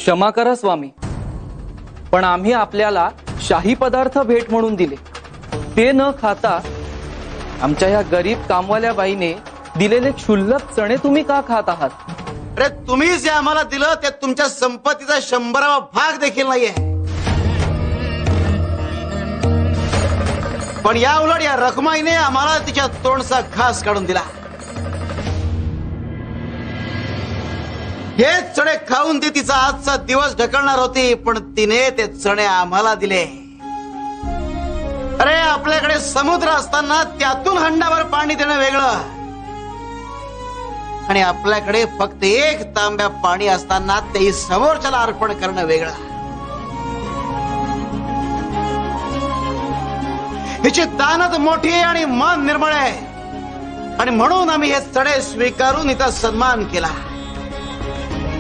क्षमा करा स्वामी, पण आम्ही आपल्याला शाही पदार्थ भेट म्हणून दिले, ते न खाता आमच्या या गरीब कामवाल्या बाईने दिलेले क्षुल्लक चणे तुम्ही का खात आहात? अरे तुम्ही जे आम्हाला दिलं ते तुमच्या संपत्तीचा 100वा भाग देखील नाहीये. पण या उलट या रखमाईने आम्हाला तिच्या तोंडचा घास काढून दिला. हे चणे खाऊन ती तिचा आजचा दिवस ढकलणार होती, पण तिने ते चणे आम्हाला दिले. अरे आपल्याकडे समुद्र असताना त्यातून हंडाभर पाणी देणं वेगळं, आणि आपल्याकडे फक्त 1 तांब्या पाणी असताना तेही समोरच्याला अर्पण करणं वेगळं. हिची दानत मोठी आहे आणि मन निर्मळ आहे, आणि म्हणून आम्ही हे चणे स्वीकारून हिचा सन्मान केला.